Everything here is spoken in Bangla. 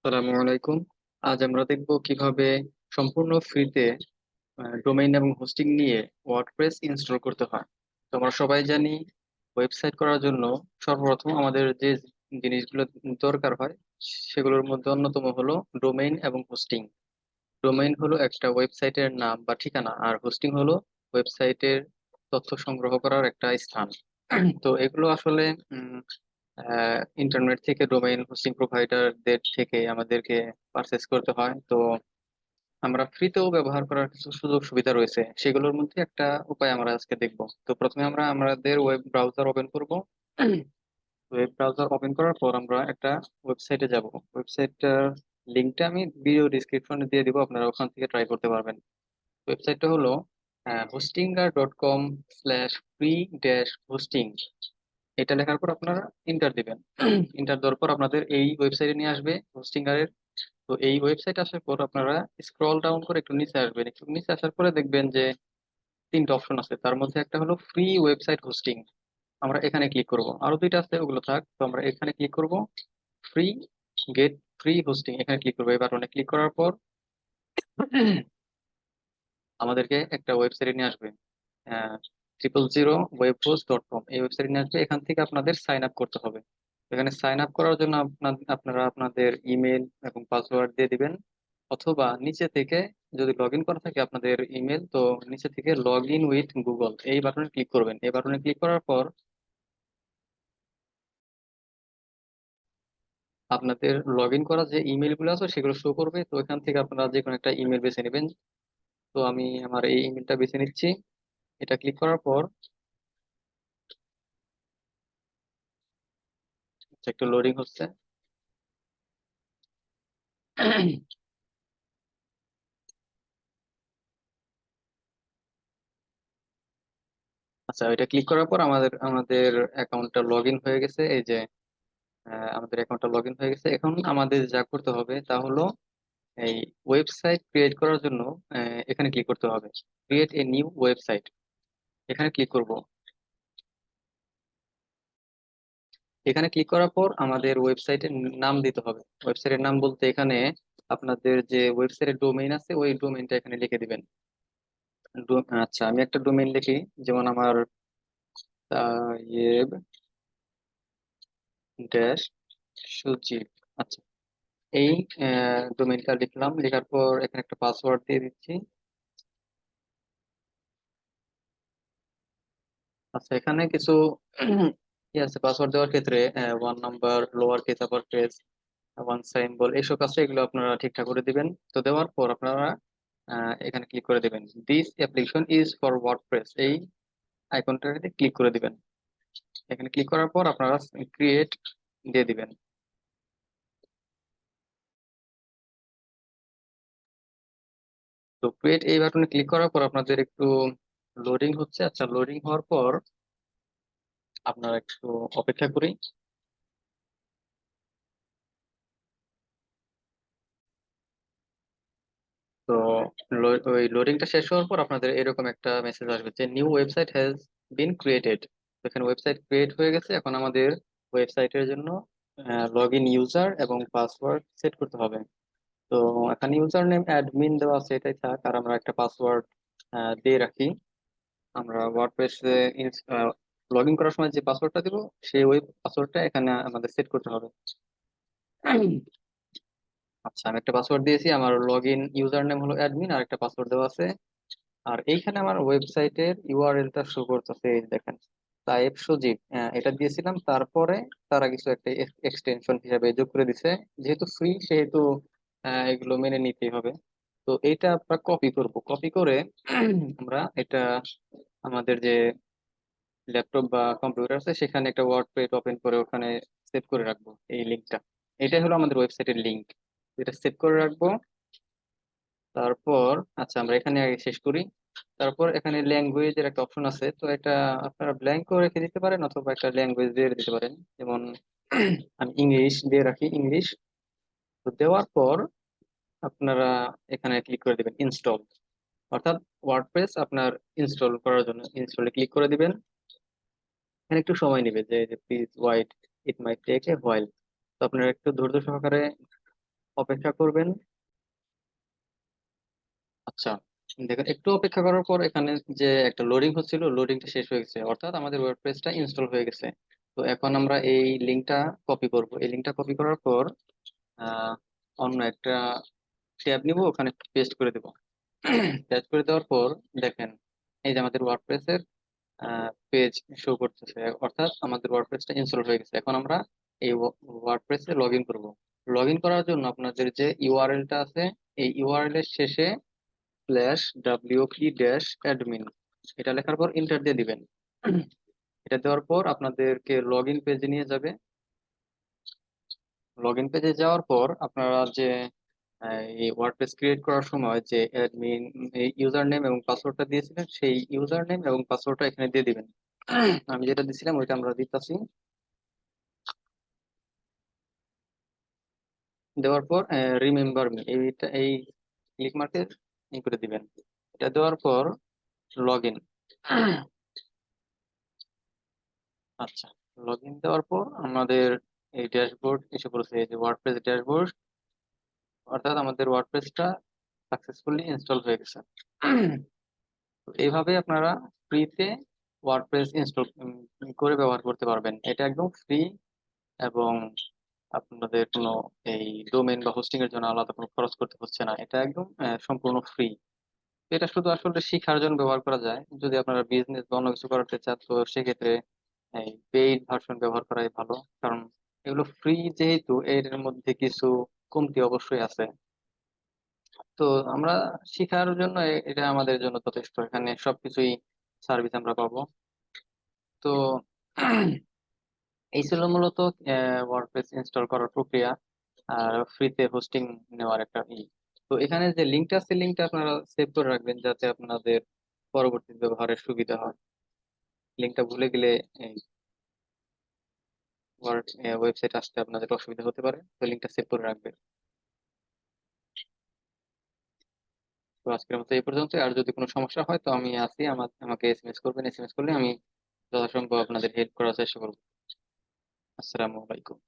আসসালামু আলাইকুম। আজ আমরা দেখব কিভাবে সম্পূর্ণ ফ্রিতে ডোমেইন এবং হোস্টিং নিয়ে ওয়ার্ডপ্রেস ইনস্টল করতে হয়। তো আমরা সবাই জানি, ওয়েবসাইট করার জন্য সর্বপ্রথম আমাদের যে জিনিসগুলো দরকার হয় সেগুলোর মধ্যে অন্যতম হলো ডোমেইন এবং হোস্টিং। ডোমেইন হলো একটা ওয়েবসাইটের নাম বা ঠিকানা, আর হোস্টিং হলো ওয়েবসাইটের তথ্য সংগ্রহ করার একটা স্থান। তো এগুলো আসলে ইন্টারনেট থেকে ডোমেইন হোস্টিং প্রোভাইডারদের থেকে আমাদেরকে পারচেস করতে হয়। তো আমরা ফ্রিতেও ব্যবহার করার কিছু সুযোগ সুবিধা রয়েছে, সেগুলোর মধ্যে একটা উপায় আমরা আজকে দেখব। তো প্রথমে আমরা আমাদের ওয়েব ব্রাউজার ওপেন করব। ওয়েব ব্রাউজার ওপেন করার পর আমরা একটা ওয়েবসাইটে যাব। ওয়েবসাইটটার লিঙ্কটা আমি ভিডিও ডিসক্রিপশনে দিয়ে দিব, আপনারা ওখান থেকে ট্রাই করতে পারবেন। ওয়েবসাইটটা হলো hostingr.com/free-hosting। এটা লেখার পর আপনারা ইন্টার দিবেন। ইন্টার দেওয়ার পর আপনাদের এই ওয়েবসাইটে নিয়ে আসবে হোস্টিংয়ারের। তো এই ওয়েবসাইট আসার পর আপনারা স্ক্রল ডাউন করে একটু নিচে আসবেন। একটু নিচে আসার পরে দেখবেন যে তিনটা অপশন আছে, তার মধ্যে একটা হলো ফ্রি ওয়েবসাইট হোস্টিং। আমরা এখানে ক্লিক করব। আরো দুইটা আছে, ওগুলো থাক। তো আমরা এখানে ক্লিক করব, ফ্রি গেট ফ্রি হোস্টিং, এখানে ক্লিক করবো। এই বাটনে ক্লিক করার পর আমাদেরকে একটা ওয়েবসাইটে নিয়ে আসবে, 000webhost.com। এই ওয়েবসাইটে নিয়ে আসবে। এখান থেকে আপনাদের সাইন আপ করতে হবে। এখানে সাইন আপ করার জন্য আপনারা আপনাদের ইমেল এবং পাসওয়ার্ড দিয়ে দিবেন, অথবা নিচে থেকে, যদি লগ ইন করা থাকে আপনাদের ইমেল, তো নিচে থেকে লগ ইন উইথ গুগল এই বাটনে ক্লিক করবেন। এই বাটনে ক্লিক করার পর আপনাদের লগ ইন করা যে ইমেল গুলো আছে সেগুলো শো করবে। তো এখান থেকে আপনারা যে কোনো একটা ইমেল বেছে নেবেন। তো আমি আমার এই ইমেলটা বেছে নিচ্ছি। এটা ক্লিক করার পর একটু লোডিং হচ্ছে। আচ্ছা, এটা ক্লিক করার পর আমাদের আমাদের অ্যাকাউন্টটা লগ ইন হয়ে গেছে। এই যে আমাদের অ্যাকাউন্টটা লগ ইন হয়ে গেছে। এখন আমাদের যা করতে হবে তা হলো এই ওয়েবসাইট ক্রিয়েট করার জন্য এখানে ক্লিক করতে হবে, ক্রিয়েট এ নিউ ওয়েবসাইট। এখানে ক্লিক করব। এখানে ক্লিক করার পর আমাদের ওয়েবসাইটের নাম দিতে হবে। ওয়েবসাইটের নাম বলতে এখানে আপনাদের যে ওয়েবসাইটের ডোমেইন আছে ওই ডোমেইনটা এখানে লিখে দিবেন। আচ্ছা, আমি একটা ডোমেইন লিখি, যেমন আমার তাইয়েব ড্যাশ সজীব। আচ্ছা, এই ডোমেইনটা লিখলাম। লেখার পর এখানে একটা পাসওয়ার্ড দিয়ে দিচ্ছি। আচ্ছা, এখানে কিছু কি আছে পাসওয়ার্ড দেওয়ার ক্ষেত্রে, 1 number, lower case, upper case, one symbol, এইসব আছে, এগুলো আপনারা ঠিকঠাক করে দিবেন। তো দেওয়ার পর আপনারা এখানে ক্লিক করে দিবেন, this application is for WordPress, এই আইকনটাতে ক্লিক করে দিবেন। এখানে ক্লিক করার পর আপনারা ক্রিয়েট দিয়ে দিবেন। তো ক্রিয়েট এই বাটনে ক্লিক করার পর আপনাদের একটু লোডিং হচ্ছে। আচ্ছা, লোডিং হওয়ার পর আপনারা একটু অপেক্ষা করি। তো ওই লোডিংটা শেষ হওয়ার পর আপনাদের এরকম একটা মেসেজ আসবে যে new website has been created. এখানে ওয়েবসাইট ক্রিয়েট হয়ে গেছে। এখন আমাদের ওয়েবসাইটের জন্য লগ ইন ইউজার এবং পাসওয়ার্ড সেট করতে হবে। তো এখানে ইউজার নেম অ্যাডমিন দেওয়া আছে, এটাই থাক। আর আমরা একটা পাসওয়ার্ড দিয়ে রাখি। আমরা ওয়ার্ডপ্রেসে লগ ইন করার সময় যে পাসওয়ার্ডটা দিব, সেই ওই পাসওয়ার্ডটা এখানে আমাদের সেট করতে হবে। আচ্ছা, আমি একটা পাসওয়ার্ড দিয়েছি। আমার লগ ইন ইউজার নেম হলো অ্যাডমিন, আর একটা পাসওয়ার্ড দেওয়া আছে। আর এইখানে আমার ওয়েবসাইটের ইউআরএলটা শো করতেছে, এই যে দেখেন, তাইব সজীব, এটা দিয়েছিলাম। তারপরে তারা কিছু একটা এক্সটেনশন হিসাবে যোগ করে দিছে। যেহেতু ফ্রি সেহেতু এগুলো মেনে নিতেই হবে। তো এইটা আমরা কপি করব। কপি করে আমরা এটা আমাদের যে ল্যাপটপ বা কম্পিউটার আছে সেখানে একটা ওয়ার্ড পেজ ওপেন করে ওখানে সেভ করে রাখবো এই লিঙ্কটা। এটাই হলো আমাদের ওয়েবসাইটের লিঙ্ক। এটা সেভ করে রাখবো। তারপর আচ্ছা, আমরা এখানে আগে শেষ করি। তারপর এখানে ল্যাঙ্গুয়েজের একটা অপশন আছে। তো এটা আপনারা ব্ল্যাঙ্কও রেখে দিতে পারেন, অথবা একটা ল্যাঙ্গুয়েজ দিয়ে দিতে পারেন। যেমন আমি ইংলিশ দিয়ে রাখি, ইংলিশ। তো দেওয়ার পর আপনারা এখানে ক্লিক করে দিবেন ইনস্টল, অর্থাৎ ওয়ার্ডপ্রেস আপনার ইনস্টল করার জন্য ইনস্টলে ক্লিক করে দিবেন। এখানে একটু সময় নেবে, যে please wait, it might take a while. তো আপনারা একটু ধৈর্য সহকারে অপেক্ষা করবেন। আচ্ছা, দেখেন একটু অপেক্ষা করার পর এখানে যে একটা লোডিং হচ্ছিল, লোডিংটা শেষ হয়ে গেছে, অর্থাৎ আমাদের ওয়র্ডপ্রেসটা ইনস্টল হয়ে গেছে। তো এখন আমরা এই লিঙ্কটা কপি করব। এই লিঙ্কটা কপি করার পর আহ, অন্য একটা ট্যাব নিব, ওখানে পেস্ট করে দেব। পেস্ট করে দেওয়ার পর দেখেন, এই যে আমাদের ওয়ার্ডপ্রেসের পেজ শো করতেছে, অর্থাৎ আমাদের ওয়ার্ডপ্রেসটা ইনস্টল হয়ে গেছে। এখন আমরা এই ওয়ার্ডপ্রেসে লগ ইন করবো। লগ ইন করার জন্য আপনাদের যে ইউআরএলটা আছে, এই ইউআরএল এর শেষে /wp-admin এটা লেখার পর এন্টার দিয়ে দিবেন। এটা দেওয়ার পর আপনাদেরকে লগ ইন পেজে নিয়ে যাবে। লগ ইন পেজে যাওয়ার পর আপনারা যে এই ওয়ার্ডপ্রেস ক্রিয়েট করার সময় যে অ্যাডমিন ইউজার নেম এবং পাসওয়ার্ডটা দিয়েছিলেন, সেই ইউজার নেম এবং পাসওয়ার্ডটা এখানে দিয়ে দিবেন। আমি যেটা দিছিলাম ওইটা আমরা দিতেছি। দেওয়ার পর রিমেম্বার মি এইটা, এই ক্লিক মার্কে ই করে দিবেন। এটা দেওয়ার পর লগ ইন। আচ্ছা, লগ ইন দেওয়ার পর আমাদের এই ড্যাশবোর্ড এসে পড়েছে, এই যে ওয়ার্ডপ্রেস ড্যাশবোর্ড, অর্থাৎ আমাদের ওয়ার্ডপ্রেসটা সাকসেসফুলি ইনস্টল হয়ে গেছে। তো এইভাবে আপনারা ফ্রিতে ওয়ার্ডপ্রেস ইনস্টল করে ব্যবহার করতে পারবেন। এটা একদম ফ্রি, এবং আপনাদের কোনো এই ডোমেন বা হোস্টিং এর জন্য আলাদা কোনো খরচ করতে হচ্ছে না। এটা একদম সম্পূর্ণ ফ্রি। এটা শুধু আসলে শিখার জন্য ব্যবহার করা যায়। যদি আপনারা বিজনেস বা অন্য কিছু করাতে চান, তো সেক্ষেত্রে এই পেইড ভার্সন ব্যবহার করাই ভালো। কারণ এগুলো ফ্রি যেহেতু, এর মধ্যে কিছু কমতি অবশ্যই আছে। তো আমরা শিখার জন্য এটা আমাদের জন্য যথেষ্ট। এখানে সবকিছুই সার্ভিস আমরা পাবো। তো এই ছিল মূলত ওয়ার্ডপ্রেস ইনস্টল করার প্রক্রিয়া আর ফ্রিতে হোস্টিং নেওয়ার একটা তো এখানে যে লিঙ্কটা আছে, লিঙ্কটা আপনারা সেভ করে রাখবেন যাতে আপনাদের পরবর্তী ব্যবহারের সুবিধা হয়। লিঙ্কটা ভুলে গেলে এই ওয়েবসাইট আসতে আপনাদের অসুবিধা হতে পারে, তো লিঙ্কটা সেভ করে রাখবেন। তো আজকের মতো এই পর্যন্ত। আর যদি কোনো সমস্যা হয় তো আমি আছি, আমাকে এসএমএস করবেন। এসএমএস করলে আমি যথাসম্ভব আপনাদের হেল্প করার চেষ্টা করবো। আসসালামু আলাইকুম।